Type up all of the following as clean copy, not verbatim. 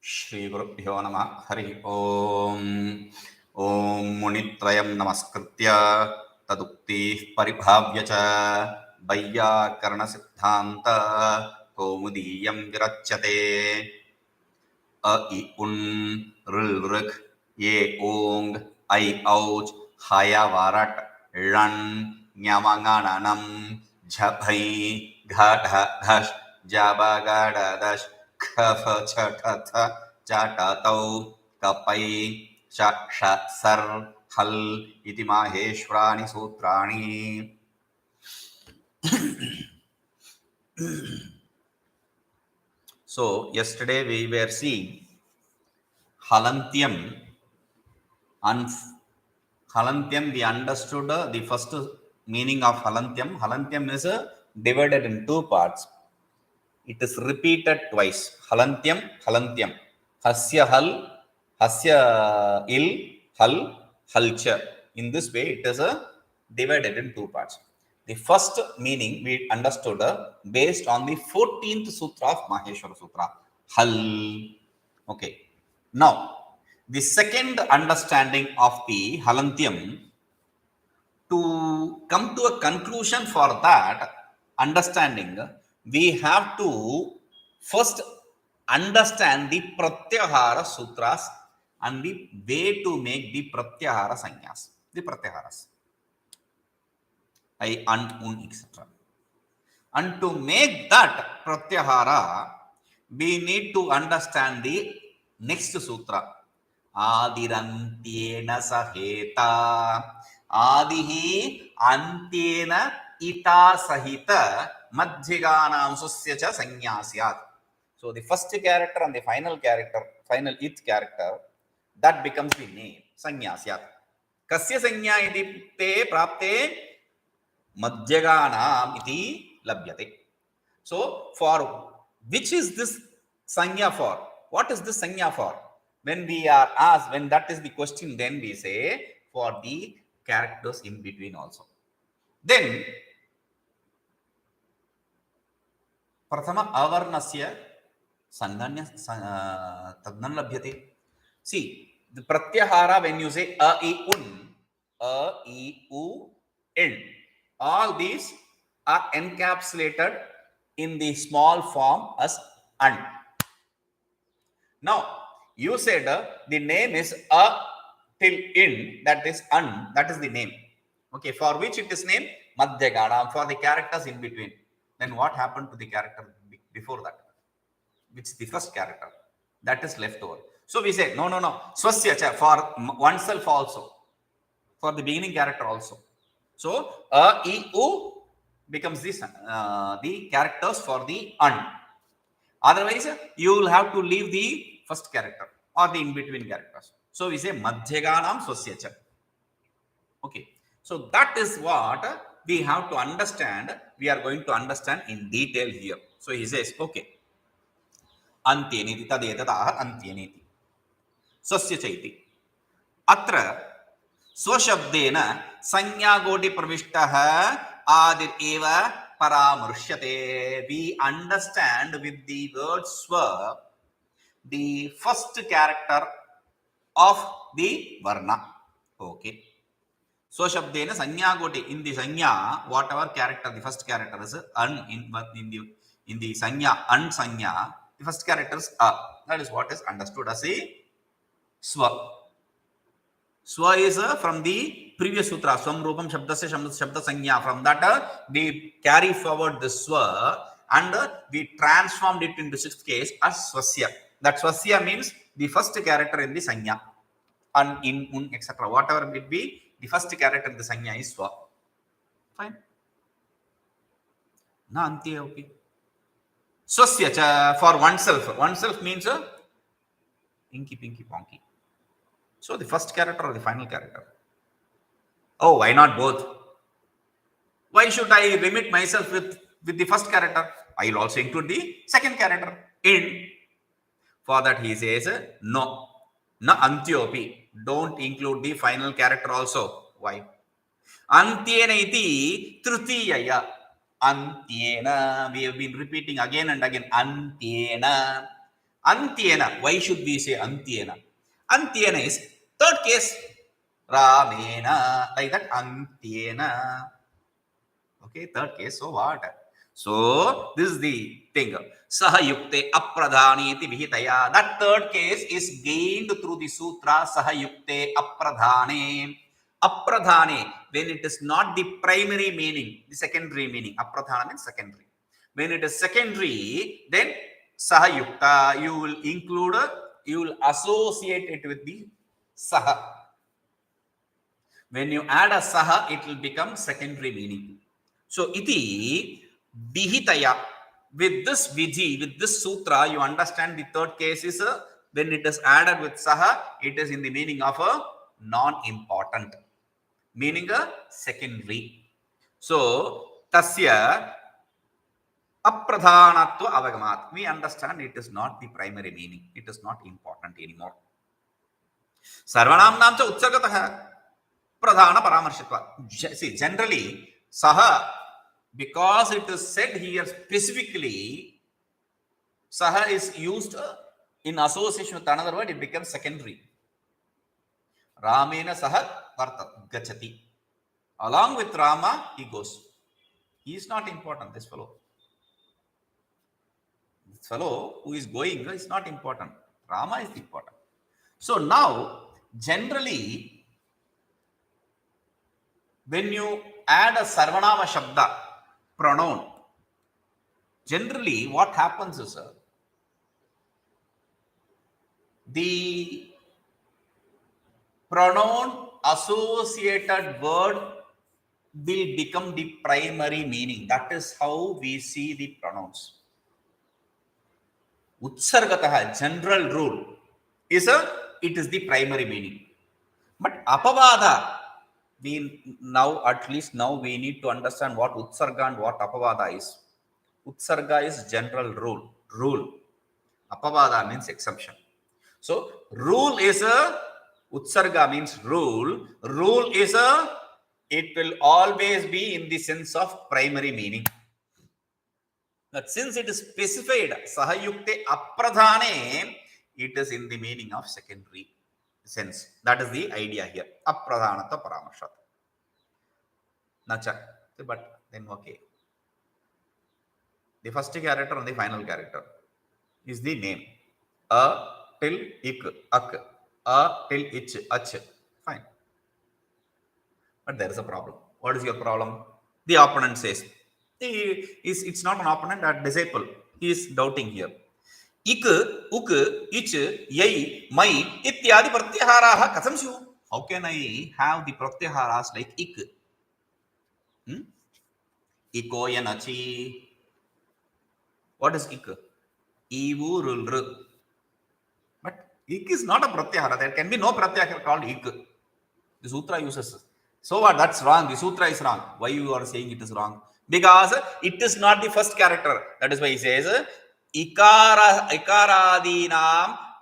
श्रीगुरुभ्यो नमः हरि ओम् ॐ मुनित्रयं नमस्कृत्य तदुक्तिः परिभाव्य च वैयाकरणसिद्धान्त कौमुदीयं विरच्यते अ इ उन् ऋ ऋक् ये ओङ् ऐ औच् हय वरट् ळन् ञमङणनं झभै घढ घश् जबगडदश् खफ छठथ चटतौ कपै श सर् हल् इति माहेश्वराणि सूत्राणि. So yesterday we were seeing Halantyam, and Halantyam we understood the first meaning of Halantyam. Halantyam is divided in two parts. It is repeated twice. Halantyam, Halantyam. Hasya hal, Hasya il, hal, halcha. In this way, it is divided in two parts. The first meaning we understood based on the 14th sutra of Maheshwara Sutra. Hal. Okay. Now, the second understanding of the Halantyam, to come to a conclusion for that understanding, we have to first understand the Pratyahara Sutras and the way to make the Pratyahara Sanyas, the Pratyaharas. I, and, un, etc. And to make that Pratyahara, we need to understand the next Sutra. Adirantyena saheta. Adihi antyena ita sahita madhyaganam susya cha sanyasyat. So the first character and the final character, final it character, that becomes the name, sanyasyat. Kasya sanya iti te prapte madhyaganam iti labhyate. So for which is this sanya for? What is this sanya for? When we are asked, when that is the question, then we say for the characters in between also. Then prathama avarnasya sanganya tadnan labhyate. See, the pratyahara, when you say a, I, un, a, I, u, in, all these are encapsulated in the small form as an. Now, you said the name is a till in, that is an, that is the name. Okay, for which it is named Madhyagana, for the characters in between. Then what happened to the character before that? Which is the first character? That is left over. So we say, no. Swasya cha, for oneself also. For the beginning character also. So, a, I, u becomes this, the characters for the an. Otherwise, you will have to leave the first character or the in-between characters. So we say Madhyaganam Swasyacha. Okay. So that is what we have to understand. We are going to understand in detail here. So he says, okay. Antyeniti tadetataha antyeniti. Swasyacha iti. Atra swashabdena sanyagoti pravishtaha adir eva paramursyate. We understand with the word swa the first character of the varna. Okay. So shabdena sanyagoti, in the sanya, whatever character, the first character is an, in the sanya, an sanya, the first character is a. That is what is understood as a swa. Swa is from the previous sutra, swam rupam shabdasya shabda sanya. From that, we carry forward the swa and we transformed it into sixth case as swasya. That swasya means the first character in the sanya, and in, un, etc. Whatever it be, the first character in the sanya is swa. Fine. Na antye, okay. Swasya cha, for oneself. Oneself means inky, pinky, ponky. So the first character or the final character? Oh, why not both? Why should I limit myself with the first character? I will also include the second character in. For that he says, no. Na antyopi. Don't include the final character also. Why? Antyena iti trutiyaya. Antyena. We have been repeating again and again. Antyena. Antyena. Why should we say Antyena? Antyena is third case. Ramena. Like that. Antyena. Okay, third case. So what? So this is the thing. Sahayukte apradhani iti vihitaya. That third case is gained through the sutra Sahayukte apradhane. Apradhane, when it is not the primary meaning, the secondary meaning. Apradhana means secondary. When it is secondary, then Sahayukta, you will include, you will associate it with the Saha. When you add a Saha, it will become secondary meaning. So, iti vihitaya. With this vidhi, with this sutra, you understand the third case is when it is added with Saha, it is in the meaning of a non-important, meaning a secondary. So, tasya apradhanatva avagamat. We understand it is not the primary meaning. It is not important anymore. Sarvanamnam cha utsargatah pradhana paramarshitva. See, generally, saha, because it is said here specifically, saha is used in association with another word, it becomes secondary. Ramena saha vartat gachati. Along with Rama, he goes. He is not important, this fellow. This fellow who is going is not important. Rama is important. So now, generally, when you add a Sarvanama Shabda, pronoun, generally what happens is the pronoun associated word will become the primary meaning. That is how we see the pronouns. Utsargataha, general rule, is it is the primary meaning. But apavada, we now, at least now, we need to understand what utsarga and what apavada is. Utsarga is general rule. Apavada means exception. So rule is a, utsarga means rule. Rule is a, it will always be in the sense of primary meaning. But since it is specified Sahayukte apradhane, it is in the meaning of secondary sense. That is the idea here. Apradhanata paramarshat. Nacha. But then okay. The first character and the final character is the name. A till ik, ak. A till ich, ach. Fine. But there is a problem. What is your problem? The opponent says, it's not an opponent, a disciple. He is doubting here. Ik, uk, ich, yai, mai, ityadi pratyaharaha katham syu. How can I have the pratyaharas like ik? Iko yanachi. What is ik? Ivu rulru. But ik is not a pratyahara. There can be no pratyahara called ik. The sutra uses. So what? That's wrong. The sutra is wrong. Why you are saying it is wrong? Because it is not the first character. That is why he says ikaradinam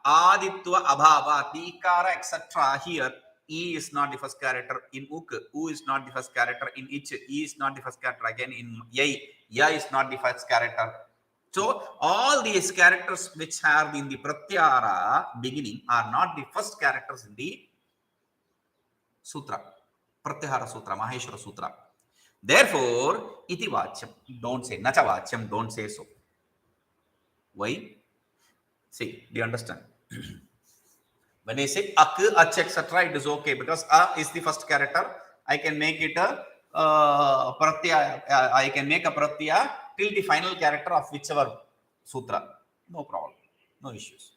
aditva abhava. The ikara etc. Here, E is not the first character in uk. U is not the first character in ich. E is not the first character again in yai. Ya is not the first character. So all these characters which have in the pratyahara beginning are not the first characters in the sutra. Pratyahara sutra, Maheshwara sutra. Therefore, iti vachyam. Don't say nacha vachyam. Don't say so. Why? See, do you understand? When I say ak, ach, etc., it is okay because a is the first character. I can make it a pratyaya. I can make a pratyaya till the final character of whichever sutra. No problem. No issues.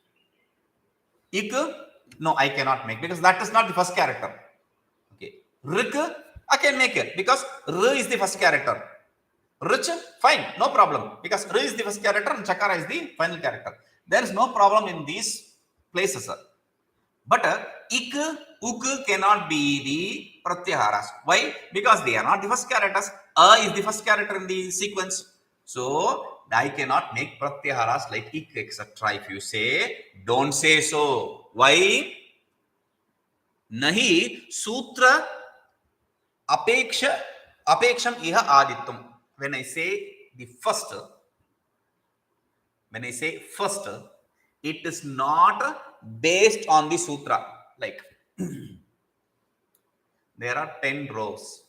Ik, no, I cannot make because that is not the first character. Okay. Rik, I can make it because R is the first character. Rich, fine, no problem. Because R is the first character and Chakara is the final character. There is no problem in these places. But ik, uk cannot be the pratyaharas. Why? Because they are not the first characters. A is the first character in the sequence. So I cannot make pratyaharas like ik, etc. If you say, don't say so. Why? Nahi sutra apeksham iha adittam. When I say the first, It is not based on the sutra. Like there are 10 rows.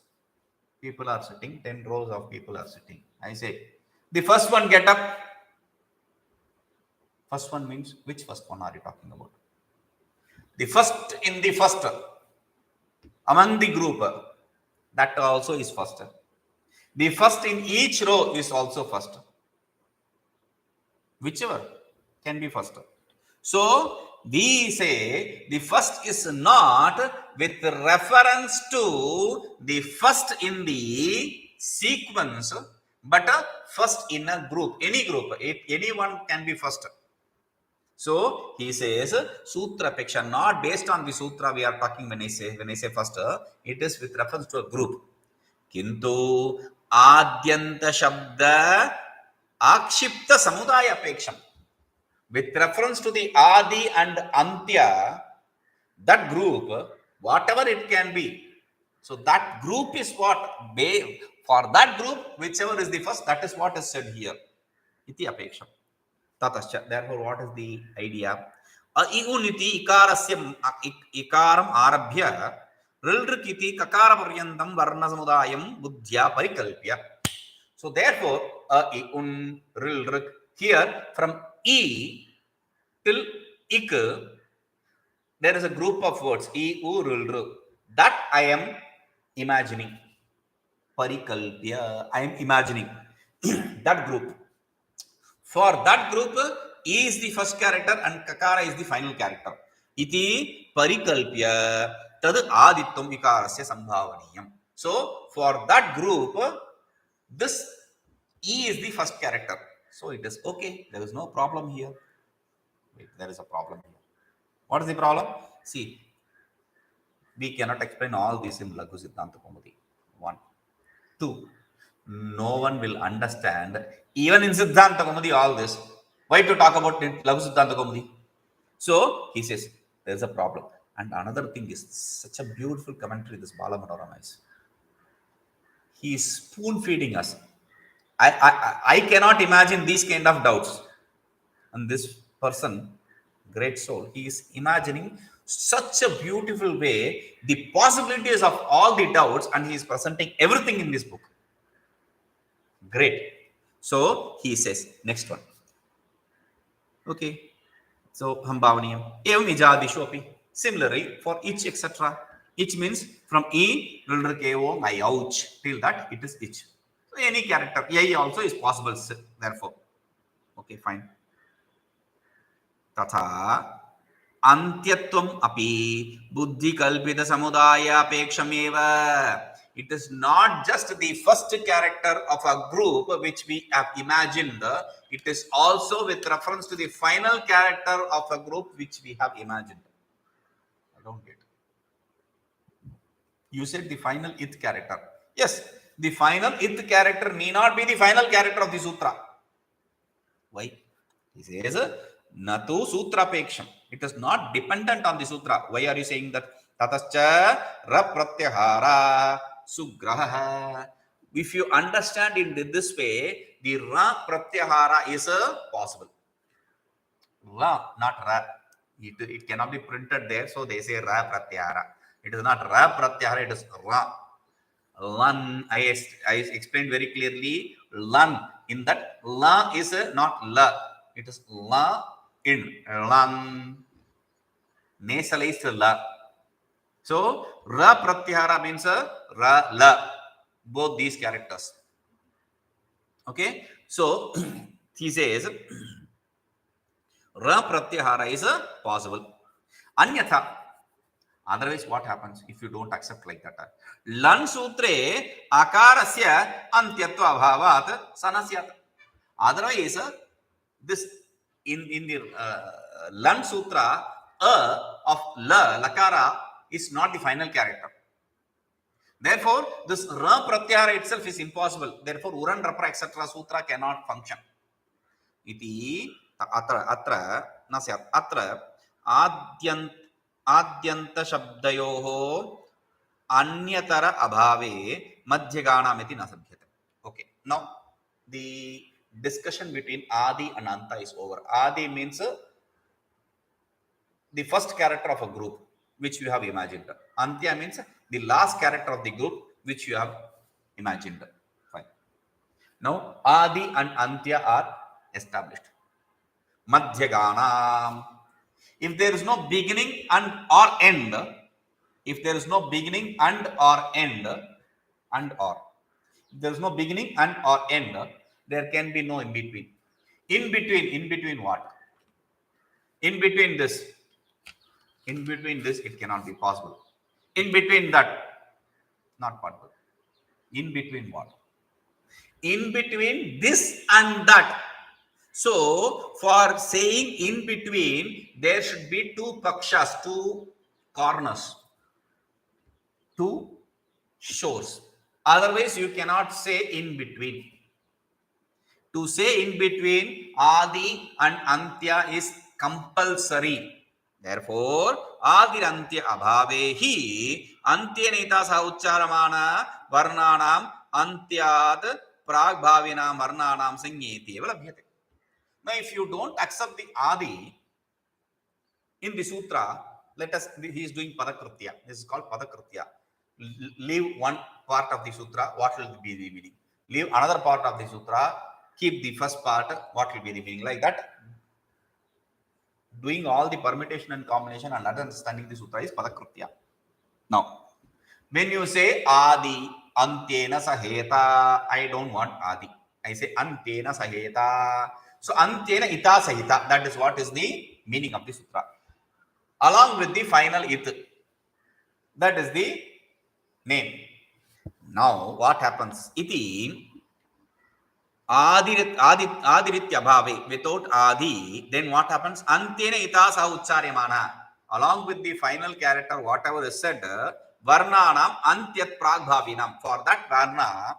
People are sitting, 10 rows of people are sitting. I say, the first one get up. First one means, which first one are you talking about? The first in the first, among the group, that also is first. The first in each row is also first. Whichever can be first. So we say the first is not with reference to the first in the sequence, but first in a group, any group, anyone can be first. So he says sutra peksha, not based on the sutra we are talking when I say first, it is with reference to a group. Kintu adyanta shabda akshipta samudaya peksham. With reference to the adi and antya, that group, whatever it can be. So that group is what, for that group, whichever is the first, that is what is said here. Iti apeksham. Tatascha. Therefore, what is the idea? Iuniti ikarasya ikaram arabhya rilrikiti kakara paryantam varna samudayam buddhya parikalpya. So therefore, iun rilrik here from e till ik, there is a group of words e u rilru that I am imagining. Parikalpya, I am imagining that group. For that group, E is the first character and Kakara is the final character. Iti parikalpya tad adittam vikarasya sambhavaniyam. So, for that group, this E is the first character. So, it is okay. There is no problem here. Wait, there is a problem here. What is the problem? See, we cannot explain all this in Laghu Siddhanta Kaumudi. 1. 2. No one will understand, even in Siddhanta Kaumudi, all this. Why to talk about it, Laghu Siddhanta Kaumudi? So he says there is a problem. And another thing is such a beautiful commentary this Bala Manorama is. He is spoon feeding us. I cannot imagine these kind of doubts. And this person, great soul, he is imagining such a beautiful way the possibilities of all the doubts, and he is presenting everything in this book. Great. So he says, next one. Okay. So Hambavaniyam. Evam ijadishu api. Similarly, for each, etc. Each means from E, Rilrkevo, I ouch, till that it is each. So any character, A also is possible, therefore. Okay, fine. Tatha antyatvam api buddhi kalpita samudaya apekshameva. It is not just the first character of a group which we have imagined. It is also with reference to the final character of a group which we have imagined. I don't get. You said the final ith character. Yes, the final ith character need not be the final character of the sutra. Why? He says, Natu sutra peksham. It is not dependent on the sutra. Why are you saying that? Tatascha ra pratyahara sugraha. If you understand in this way, the ra pratyahara is possible. Ra, not ra. It cannot be printed there, so they say ra pratyahara. It is not ra pratyahara, it is ra. Lan, I explained very clearly. Lan, in that la is not la. It is la in lan. Nasalized la. So ra pratyahara means ra la. Both these characters. Okay. So he says ra pratyahara is possible. Anyatha. Otherwise, what happens if you don't accept like that? Lan sutre akarasya antyatva bhavat sanasyat. Otherwise, this in the Lan sutra, of la lakara is not the final character. Therefore, this ra pratyahara itself is impossible. Therefore, uran rapra etc. sutra cannot function. Iti atra nasyat atra आद्यंत शब्दयोः अन्यतर अभावे मध्यगानमिति न सभ्यते. Okay, now the discussion between adi and anta is over. Adi means the first character of a group which you have imagined. Antya means the last character of the group which you have imagined. Fine. Now, Adi and Antya are established. Madhyaganam. If there is no beginning and or end, if there is no beginning and or end, and or, if there is no beginning and or end, there can be no in between. In between what? In between this, it cannot be possible. In between that, not possible. In between what? In between this and that. So, for saying in between, there should be two pakshas, two corners, two shores. Otherwise, you cannot say in between. To say in between, Adi and Antya is compulsory. Therefore, Adirantya abhavehi antyanita sa uccharamana varnanam antyad pragbhavinam varnanam sanyeti eva labhyate. Now, if you don't accept the Adi in the sutra, let us, he is doing Padakritya. This is called Padakritya. Leave one part of the sutra, what will be the meaning? Leave another part of the sutra, keep the first part, what will be the meaning? Like that, doing all the permutation and combination and understanding the sutra is Padakritya. Now, when you say Adi, Antyena Saheta, I don't want Adi. I say Antyena Saheta. So, Antyena Ita Sahita, that is what is the meaning of the sutra. Along with the final It, that is the name. Now, what happens? Iti Adiritya bhave, without Adi, then what happens? Antyena ita sa uccharyamana. Along with the final character, whatever is said, varnanam antyat pragbhavinam. For that varna,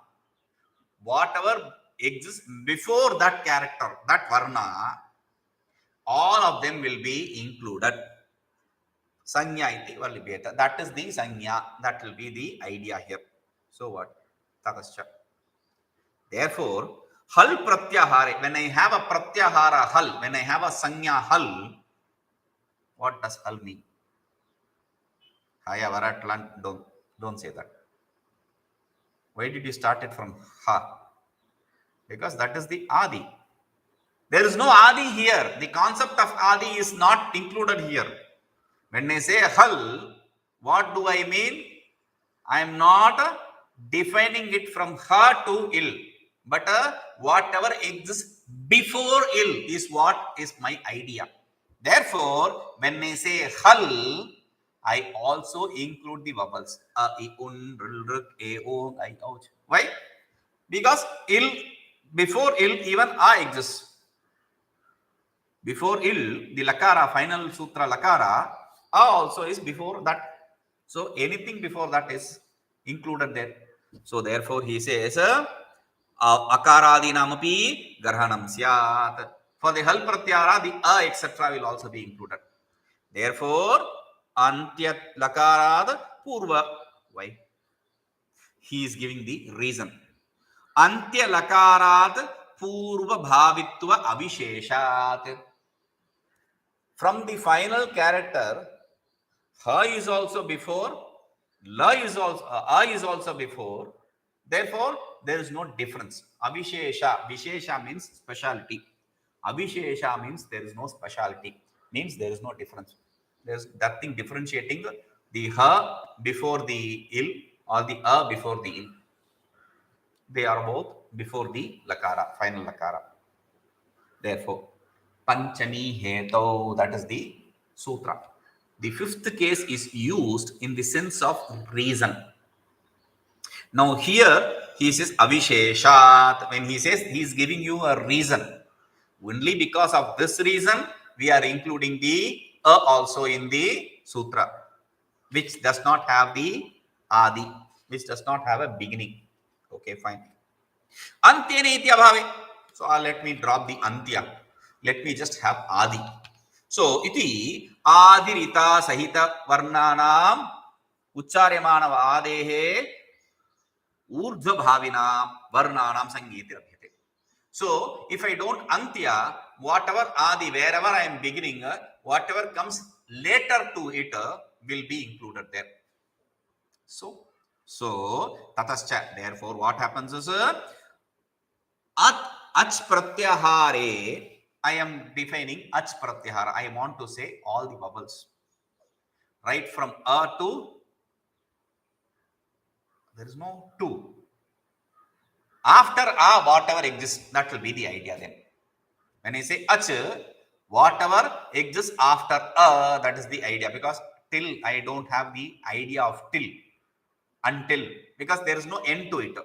whatever exists before that character, that varna, all of them will be included. Sanya iti valibheta. That is the sanya. That will be the idea here. So what? Tatascha. Therefore, hal pratyahare, when I have a pratyahara hal, when I have a sanya hal, what does hal mean? Haya varatlan, don't say that. Why did you start it from ha? Because that is the Adi. There is no Adi here. The concept of Adi is not included here. When I say hal, what do I mean? I am not defining it from ha to il. But whatever exists before il is what is my idea. Therefore, when I say hal, I also include the vowels. A, I, un, ril, rik, e, o, I, ouch. Why? Because il, before il, even a exists. Before il, the lakara, final sutra lakara, a also is before that. So, anything before that is included there. So, therefore, he says, akaradinamapi garhanam syat. For the hal pratyara, the a etc. will also be included. Therefore, antyat lakarad purva. Why? He is giving the reason. Antya lakarad purva bhavitva avisheshat. From the final character, ha is also before, la is also, a is also before. Therefore, there is no difference. Avishesha, Vishesha means speciality. Avishesha means there is no speciality. Means there is no difference. There is nothing differentiating the ha before the il or the a before the il. They are both before the lakara, final lakara. Therefore, Panchami Heto, that is the sutra. The fifth case is used in the sense of reason. Now here he says Avisheshat. When he says he is giving you a reason. Only because of this reason we are including the a also in the sutra, which does not have the adi, which does not have a beginning. Okay, fine. Antyena iti abhave. So let me drop the antya. Let me just have adi. So iti adirita sahita varnanam uccharyamana adehe urdhva bhavinam varnanam sangiti rabhyate. So if I don't antya, whatever adi, wherever I am beginning, whatever comes later to it will be included there. So tatascha, therefore what happens is at ach pratyahare, I am defining ach pratyahara. I want to say all the vowels right from a to, there is no to. After a, whatever exists, that will be the idea then. When I say ach, whatever exists after a, that is the idea, because till I don't have the idea of till, until, because there is no end to it.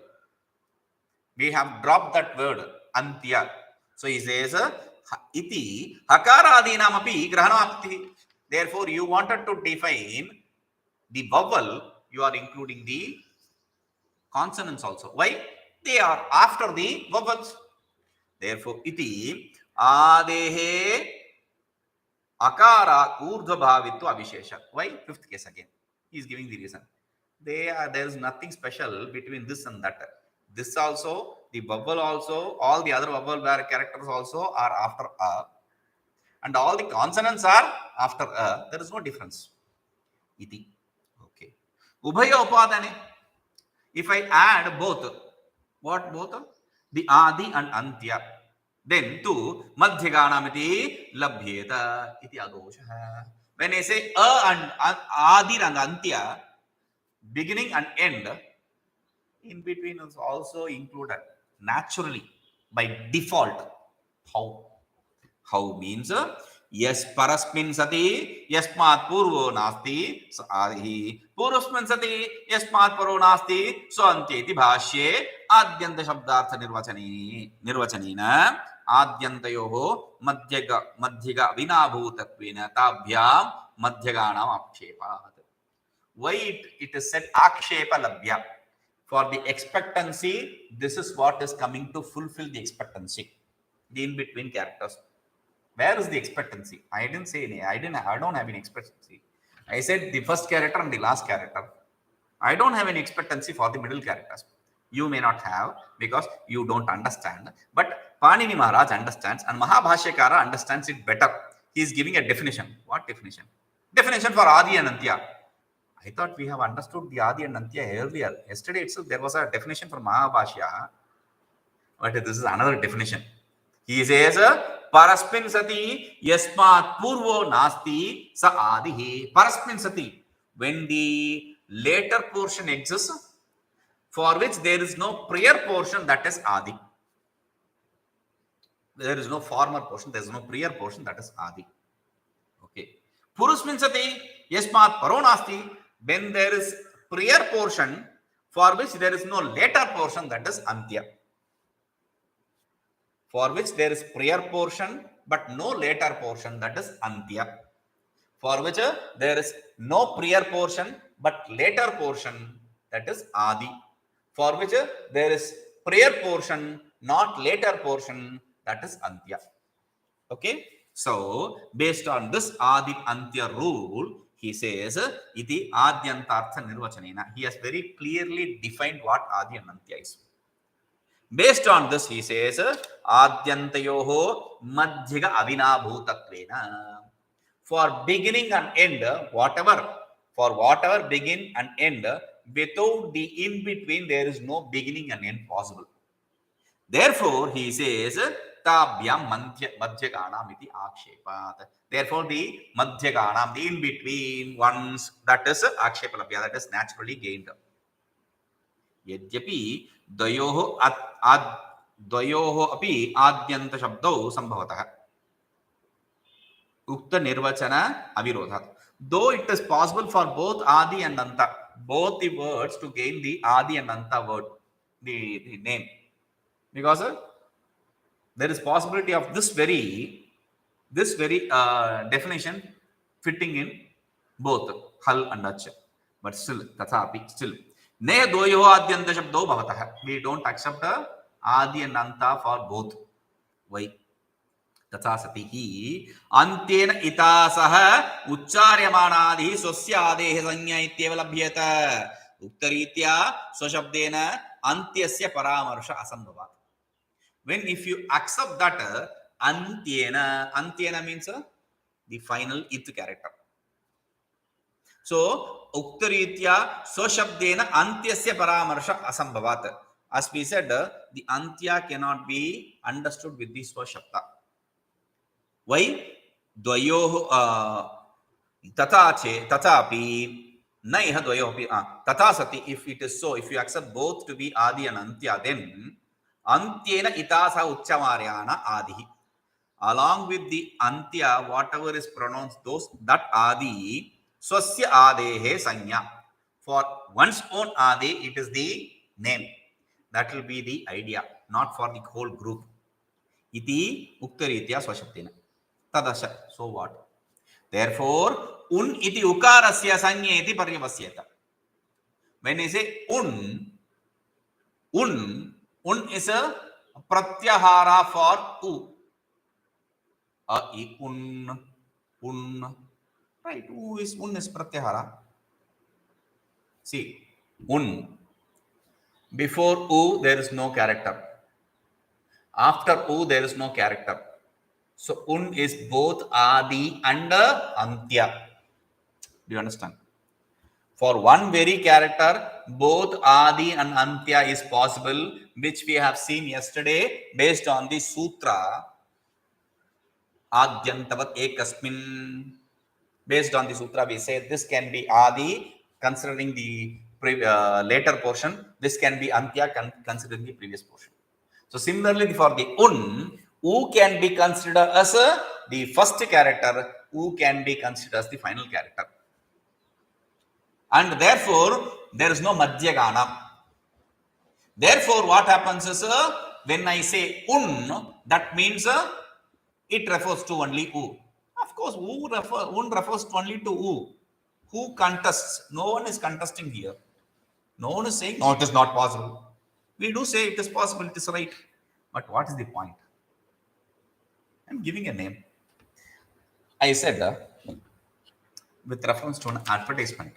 We have dropped that word antya. So he says iti hakaradinam api grahanapti. Therefore you wanted to define the vowel, you are including the consonants also. Why? They are after the vowels. Therefore iti adehe akara urdhva bhavitva avishesha. Why? Fifth case again. He is giving the reason. There is nothing special between this and that. This also, the vowel also, all the other vowel characters also are after a, and all the consonants are after a. There is no difference. Iti. Okay. Ubhaya upadane. If I add both, what both? The adi and antya, then to madhyaganamiti labhyeta iti adosha. When I say a and adi and antya, beginning and end, in between is also included naturally by default. How means yes parasmin sati yasmat purvo nasti so adi purvasmin sati yasmat paro nasti so antyeti bhashye adyanta shabdartha nirvachanena adyantayoho madhyaga vinabhutattvena tabhyam madhyaganam akshepat. Why it is said akshepa labhya? For the expectancy, this is what is coming to fulfill the expectancy. The in between characters. Where is the expectancy? I didn't say any. I don't have any expectancy. I said the first character and the last character. I don't have any expectancy for the middle characters. You may not have because you don't understand. But Panini Maharaj understands and Mahabhashyakara understands it better. He is giving a definition. What definition? Definition for Adi and Antya. I thought we have understood the Adi and Antya earlier. Yesterday itself there was a definition for Mahabhashya. But this is another definition. He says, Parasmin sati yasmat purvo nasti sa adihi. Parasmin sati. When the later portion exists, for which there is no prior portion, that is adi. There is no former portion, there is no prior portion, that is adi. Okay. Purusmin sati yasmat paro nasti. When there is prior portion, for which there is no later portion, that is antya. For which there is prior portion but no later portion, that is antya. For which there is no prior portion but later portion, that is adi. For which there is prior portion not later portion, that is antya. Okay, so based on this adi antya rule, he says iti adyantartha nirvachanena. He has very clearly defined what adi and antya is. Based on this, he says, Adyantayoho madhyaga avinabhutattvena. For beginning and end, for whatever begin and end, without the in between, there is no beginning and end possible. Therefore, he says, Tabhyam madhyaganam iti akshepat. Therefore, the madhyaganam, the in between ones, that is akshepalabhya, that is naturally gained. यद्यपि द्वयोः अपि आद्यन्त शब्दौ संभवतः उक्त निर्वचन अविरोधात्. Though it is possible for both adi and anta, both the words to gain the adi and anta word, the name, because there is possibility of this very definition fitting in both hal and ach, but still tathapi still ne doyo adyanta shabdo bhavatah. We don't accept adi and anta for both. Why? तथा सति ही अन्त्येन इतासः उच्चार्यमाणादिः स्वस्य आदेः संज्ञा इत्येव लभ्येत. उक्तरीत्या स्वशब्देन अन्त्यस्य परामर्श असंभवात्. When if you accept that antyena means the final ith character, So uktaritya swashabdena antyasya paramarsh asambhavat. As we said, the antya cannot be understood with the swashabda. Why? Dvayoh tatapi na iha dvayoh tata sati. If it is so, if you accept both to be adi and antya, then antyena itasa uchchamaryana adi. Along with the antya, whatever is pronounced, those that adi swasya adehe sanya. For one's own adi, it is the name. That will be the idea, not for the whole group. Iti uktaritya swashabdena. Tadasha. So what? Therefore, un iti ukarasya sanya iti paryavasyeta. When you say un is a pratyahara for u. Un. Right. Un is pratyahara. See, un. Before u, there is no character. After u, there is no character. So, un is both adi and antya. Do you understand? For one very character, both adi and antya is possible, which we have seen yesterday based on the sutra. Adyantavat ekasmin. Based on the sutra, we say this can be adi, considering the later portion. This can be antya, considering the previous portion. So similarly, for the un, u can be considered as the first character, u can be considered as the final character. And therefore, there is no madhyagana. Therefore, what happens is, when I say un, that means it refers to only u. Of course, un refers only to u. Who contests? No one is contesting here. No one is saying, no, it is not possible. We do say it is possible, it is right. But what is the point? I'm giving a name. I said, with reference to an advertisement,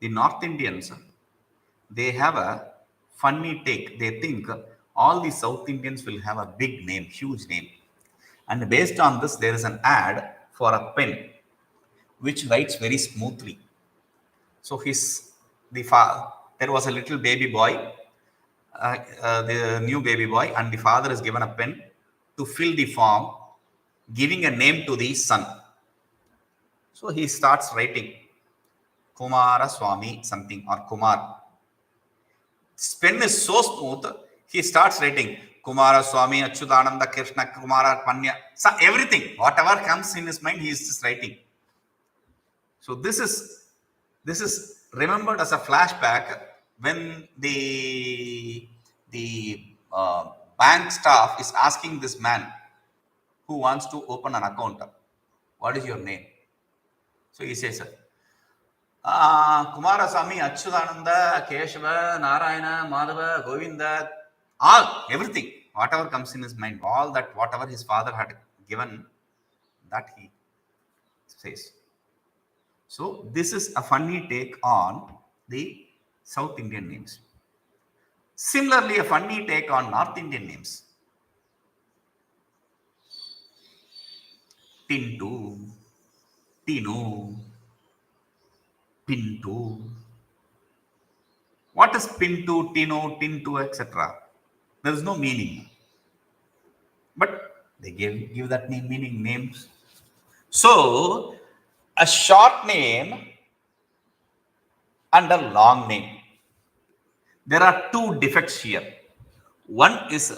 the North Indians, they have a funny take. They think all the South Indians will have a big name, huge name. And based on this, there is an ad for a pen which writes very smoothly. So there was a little baby boy, the new baby boy, and the father is given a pen to fill the form, giving a name to the son. So he starts writing Kumara Swami something, or Kumar. This pen is so smooth, he starts writing Kumara Swami, Achyutananda, Krishna, Kumara, Panya, so everything, whatever comes in his mind, he is just writing. So this is remembered as a flashback when the bank staff is asking this man who wants to open an account, what is your name? So he says, Kumaraswamy, Achyutananda, Keshava, Narayana, Madhava, Govinda, all, everything, whatever comes in his mind, all that, whatever his father had given, that he says. So this is a funny take on the South Indian names. Similarly, a funny take on North Indian names. Tintu, Tinu, Pintu. What is Pintu, Tino, Tintu, etc.? There is no meaning. But they give that meaning, names. So, a short name and a long name. There are two defects here. One is,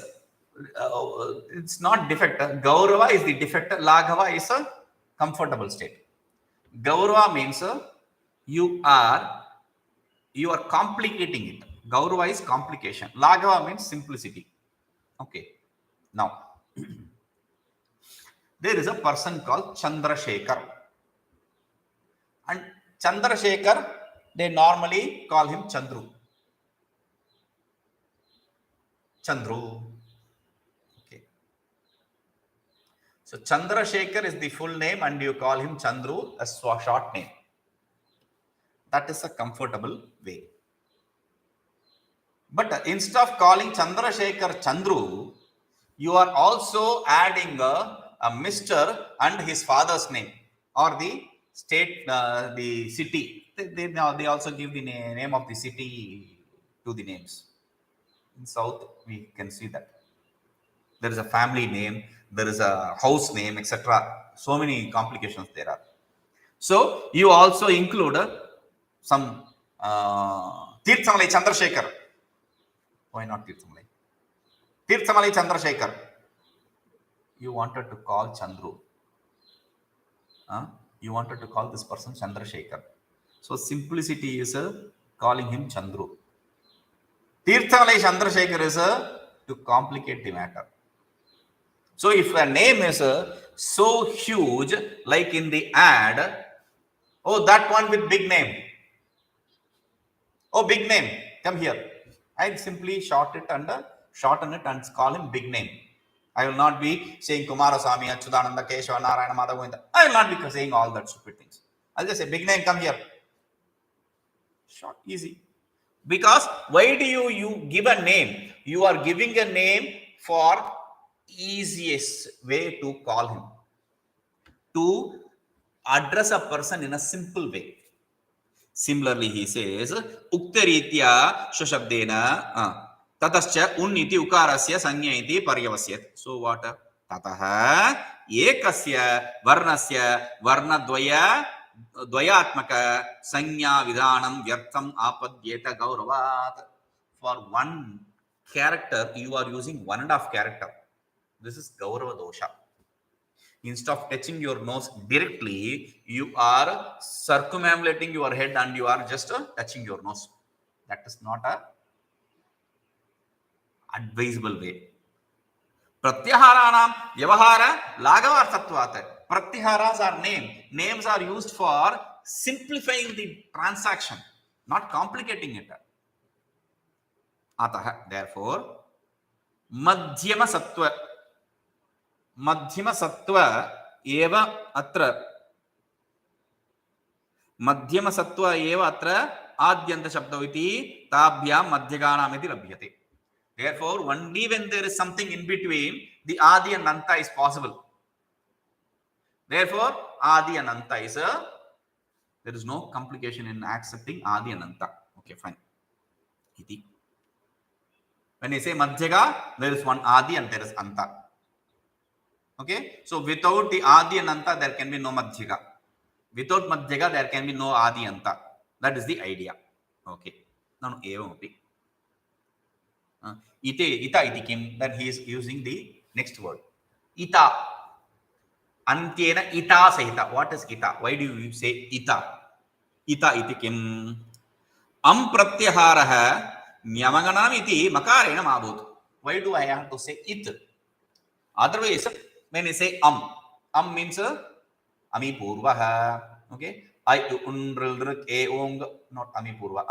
it's not defect. Gaurava is the defect. Laghava is a comfortable state. Gaurava means you are complicating it. Gaurava is complication. Laghava means simplicity. Okay. Now, there is a person called Chandrasekhar. And Chandrasekhar, they normally call him Chandru. Chandru. Okay. So Chandrasekhar is the full name and you call him Chandru, a short name. That is a comfortable way. But instead of calling Chandrasekhar Chandru, you are also adding a Mr. and his father's name, or the state, the city. They also give the name of the city to the names. In South, we can see that there is a family name, there is a house name, etc. So many complications there are. So you also include some Tirthamalai Chandrasekhar. Why not Tirthamalai? Tirthamalai Chandrasekhar. You wanted to call Chandru. You wanted to call this person Chandrasekhar. So simplicity is calling him Chandru. Tirthamalai Chandrasekhar is to complicate the matter. So if a name is so huge, like in the ad, oh, that one with big name. Oh, big name, come here. I'll simply shorten it and call him big name. I will not be saying Kumarasamy, Achyutananda, Keshava, Narayana, Madhav. I will not be saying all that stupid things. I'll just say big name, come here. Short, easy. Because why do you give a name? You are giving a name for easiest way to call him, to address a person in a simple way. Similarly, he says, Uktaritya Shashabdena Tatascha Un iti ukarasya sanya iti paryavasyat. So what? Tataha ekasya varnasya varnadvaya dvayatmaka sanya vidhanam vyartham apadyeta gauravat. For one character, you are using 1.5 character. This is gaurava dosha. Instead of touching your nose directly, you are circumambulating your head and you are just touching your nose. That is not a advisable way. Pratyaharanam vyavahara lagavarthatvat. Pratyaharas are names are used for simplifying the transaction, not complicating it. Ataha, therefore, madhyama sattva eva atra adyanta shabda iti tabhyam madhyaganam iti labhyate. Therefore, only when there is something in between, the adi and anta is possible. Therefore, adi and anta is there is no complication in accepting adi and anta. Okay, fine. Iti. When you say madhyaga, there is one adi and there is anta. Okay, so without the adi and anta, there can be no madhyaga. Without madhyaga, there can be no adi anta. That is the idea. Okay. Now, evam. Ite, ita iti kim. Then he is using the next word. Ita. Antyena ita sahita. What is ita? Why do you say ita? Ita iti kim. Am pratyaharaha nyamanganam iti makarena mabhut. Why do I have to say it? Otherwise, when you say means ami purvaha. Okay. I unrildrik e ong, not ami purva.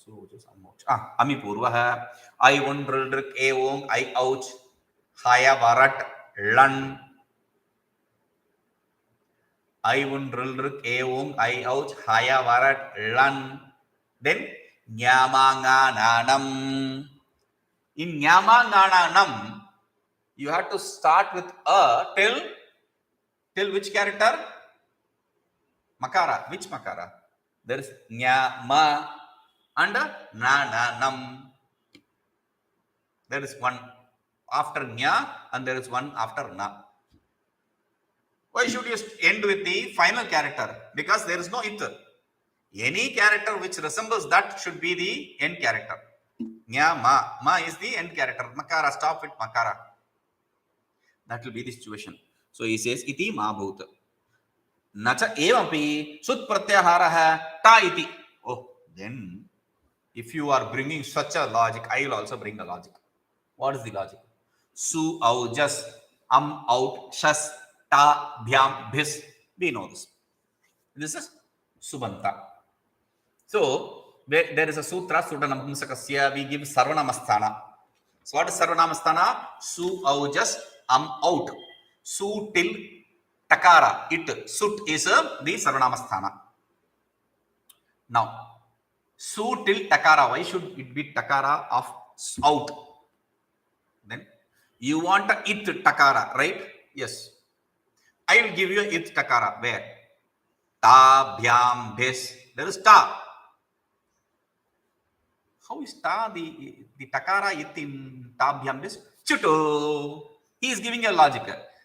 So just ami purvaha. I unrildrik e ong, I ouch. Haya varat lan. I unrildrik e ong, I ouch. Haya varat lan. Then nyamangananam. In nyamangananam, you have to start with a till which character? Makara. Which makara? There is nyama and nananam. There is one after nya and there is one after na. Why should you end with the final character? Because there is no it. Any character which resembles that should be the end character. Nyama. Ma is the end character. Makara. Stop with makara. That will be the situation. So he says, iti ma bhut. Nacha evapi sut pratyaharaha ta iti. Oh, then if you are bringing such a logic, I will also bring a logic. What is the logic? Su, au, jas, out, shas, ta, bhyam, bhis. We know this. This is subanta. So, there is a sutra, Sudanampunsakasya, we give Sarvanamasthana. So, what is Sarvanamasthana? Su, au, jas, out. Su till takara, it, sut is the Sarvanamasthana. Now, su till takara, why should it be takara of out? Then, you want it takara, right? Yes. I will give you it takara. Where? Ta, bhyam, bhis. There is ta. How is ta the takara it in ta, bhyam, bhis? Chutu. He is giving a logic.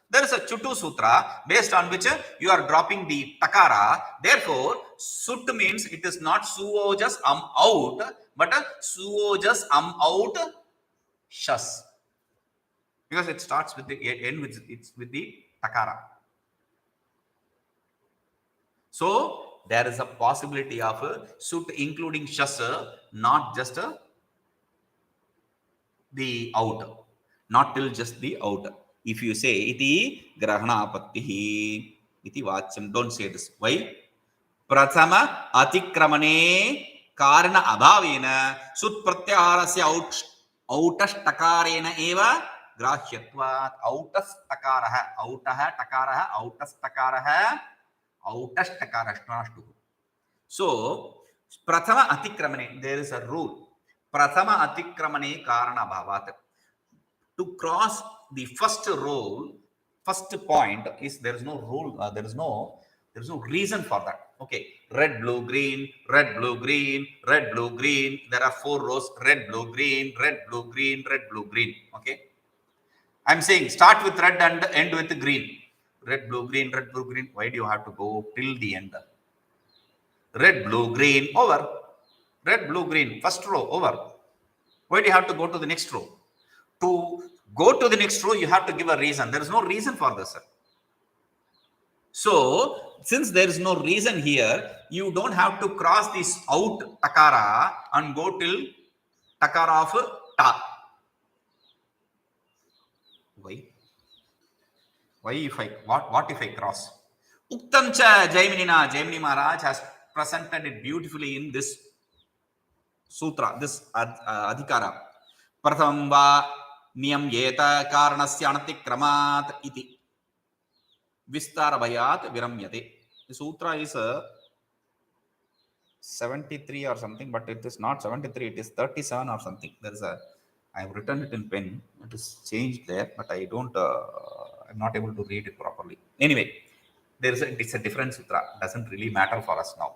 There is a Chutu Sutra based on which you are dropping the takara. Therefore, sut means it is not suojas out, but suojas out shas. Because it starts with the end with the takara. So there is a possibility of sut including shas, not just the out, not till just the out. If you say iti grahanapattihi iti vachyam, don't say this. Why? Prathama atikramane karana abhavena sut pratyaharasya outashtakarena eva grahyatvat. Outashtakaraha outashtakarashtu. So prathama atikramane, there is a rule. Prathama atikramane karana bhavat. To cross the first rule, first point is there is no rule, there is no reason for that. Okay, red, blue, green, red, blue, green, red, blue, green. There are 4 rows: red, blue, green, red, blue, green, red, blue, green. Okay, I'm saying start with red and end with green. Red, blue, green, red, blue, green. Why do you have to go till the end? Red, blue, green, over. Red, blue, green, first row, over. Why do you have to go to the next row? To go to the next row, you have to give a reason. There is no reason for this. So, since there is no reason here, you don't have to cross this out takara and go till takara of ta. Why? Why if I, what if I cross? Uktam cha Jaiminina, Jaimini Maharaj has presented it beautifully in this sutra, this adhikara. Pratham va niyam yeta karanasya anatikramat iti vistara bhayat viramyate. The sutra is 73 or something, but it is not 73, it is 37 or something. There is a, I have written it in pen, it is changed there, but I don't, I'm not able to read it properly. Anyway, it's a different sutra. It doesn't really matter for us now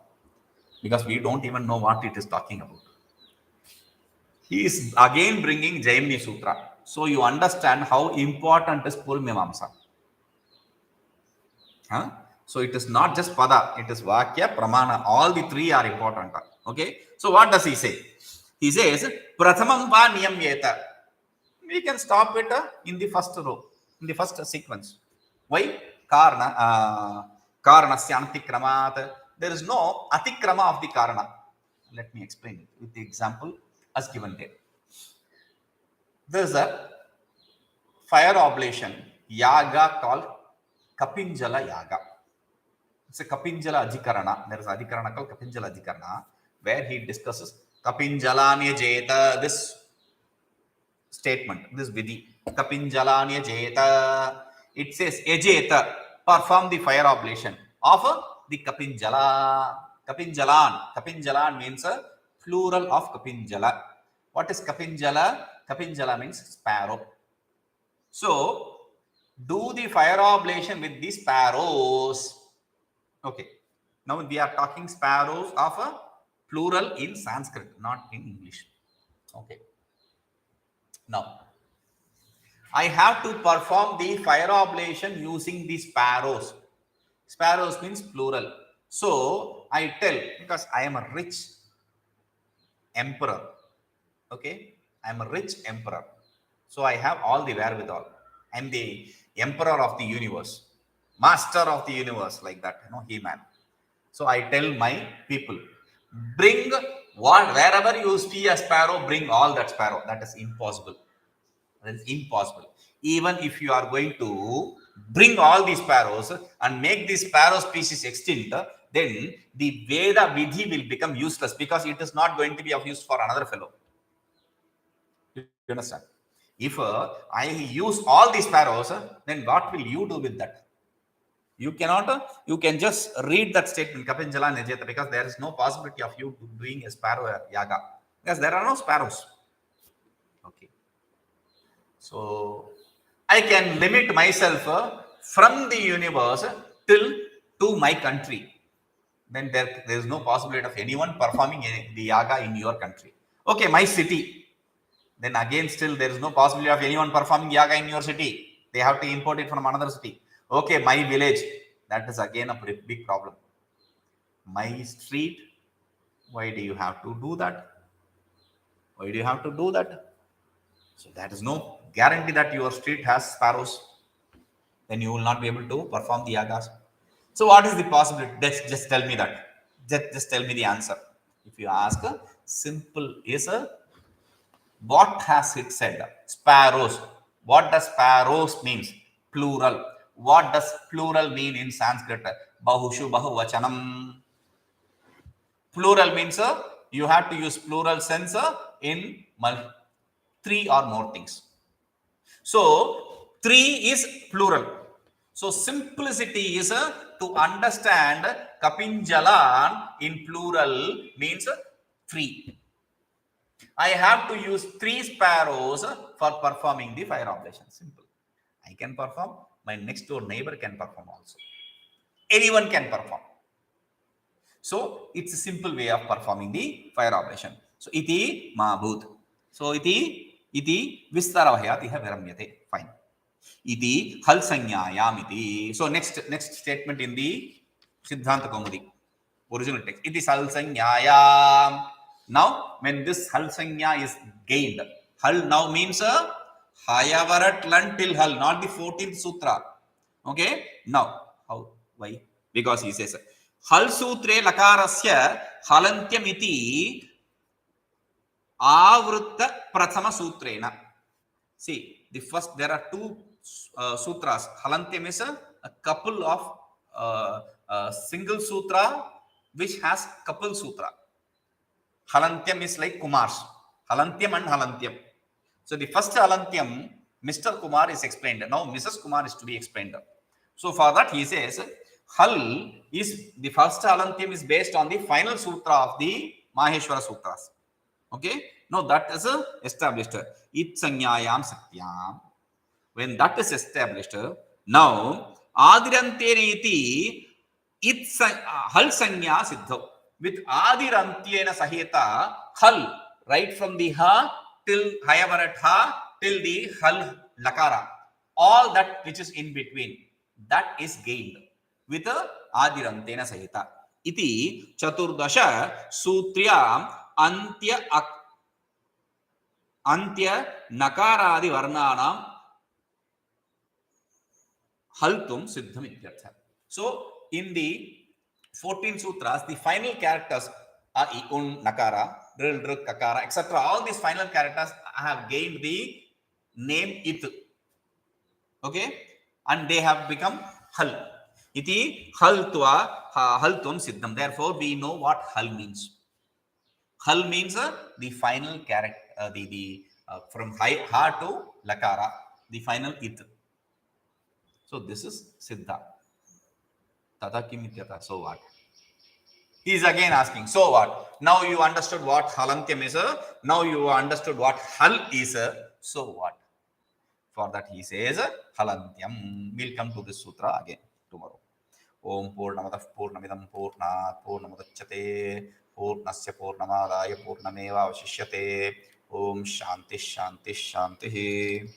because we don't even know what it is talking about. He is again bringing Jaimini Sutra. So you understand how important is Purmimamsa. Huh? So it is not just Pada, it is Vakya, Pramana. All the 3 are important. Okay. So what does he say? He says, Prathamam va niyamyeta. We can stop it in the first row, in the first sequence. Why? Karanasya antikramat. There is no atikrama of the karana. Let me explain it with the example as given there. There is a fire oblation yaga called Kapinjala Yaga. It's a Kapinjala Adhikarana. There is an Adhikarana called Kapinjala Adhikarana where he discusses Kapinjalanya Jeta, this statement, this vidhi. Kapinjalanya Jeta. It says Ejeta, perform the fire oblation of the Kapinjala. Kapinjalan means a plural of Kapinjala. What is Kapinjala? Kapinjala means sparrow. So, do the fire oblation with the sparrows. Okay. Now we are talking sparrows of a plural in Sanskrit, not in English. Okay. Now, I have to perform the fire oblation using the sparrows. Sparrows means plural. So, I tell, because I am a rich emperor. Okay. I am a rich emperor. So, I have all the wherewithal. I am the emperor of the universe, master of the universe, like that, He-Man. So I tell my people, bring wherever you see a sparrow, bring all that sparrow. That is impossible. That is impossible. Even if you are going to bring all these sparrows and make the sparrow species extinct, then the Veda Vidhi will become useless because it is not going to be of use for another fellow. You understand? If I use all these sparrows, then what will you do with that? You cannot, you can just read that statement, Kapinjala Nejeta, because there is no possibility of you doing a sparrow yaga, because there are no sparrows. Okay. So, I can limit myself from the universe till to my country, then there is no possibility of anyone performing the yaga in your country. Okay, my city, then again still there is no possibility of anyone performing yaga in your city. They have to import it from another city. Okay, my village, that is again a big problem. My street, why do you have to do that? Why do you have to do that? So that is no guarantee that your street has sparrows. Then you will not be able to perform the yagas. So what is the possibility? Just tell me that. Just tell me the answer. If you ask, simple is a what has it said? Sparrows. What does sparrows means? Plural. What does plural mean in Sanskrit? Bahushu bahuvachanam. Plural means you have to use plural sense in three or more things. So three is plural. So simplicity is to understand Kapinjalan in plural means three. I have to use three sparrows for performing the fire oblation. Simple. I can perform. My next door neighbor can perform also. Anyone can perform. So it's a simple way of performing the fire operation. So iti mabhut. So iti vistaravayatiha viramyate. Fine. Iti hal sanyayam iti. So next statement in the Siddhanta Kaumudi, original text. Iti hal sanyayam. Now when this hal sanya is gained, hal now means hayavarat lan till hal, not the 14th sutra. Okay. Now how? Why? Because he says हल सूत्रे लकारस्य हलन्त्यमिति आवृत्त प्रथम सूत्रेण. See, the first, there are two sutras. Halantyam is a couple of single sutra which has couple sutra. Halantyam is like Kumar's. Halantyam and Halantyam. So the first Halantyam, Mr. Kumar is explained. Now Mrs. Kumar is to be explained. So for that he says, Hal is the first Halantyam is based on the final sutra of the Maheshwara Sutras. Okay. Now that is established. It sanyayam satyam. When that is established, now Adirantena iti it hal sanya siddha. With Adirantena sahita hal, right from the ha till hayavarat ha till the hal lakara. All that which is in between, that is gained with Adirantena sahita. Iti Chaturdasha Sutriyam Antya Nakaradi Varnanam Haltum Siddham Ityartha. So in the 14 sutras, the final characters are un, nakara, dril, druk, kakara, etc. All these final characters have gained the name it. Okay, and they have become hal. Iti haltva haltum siddham. Therefore, we know what hal means. Hal means the final character, from ha to lakara, the final it. So this is siddha. Tata kim ityata. So what? He is again asking, so what? Now you understood what halantyam is. Now you understood what hal is. So what? For that he says halantyam. We'll come to this sutra again tomorrow. Om Purnamadav Purnamidam Purnat Purnamudachyate Purnasya Purnamadaya Purnameva Vashishyate. Om Shanti Shanti Shanti.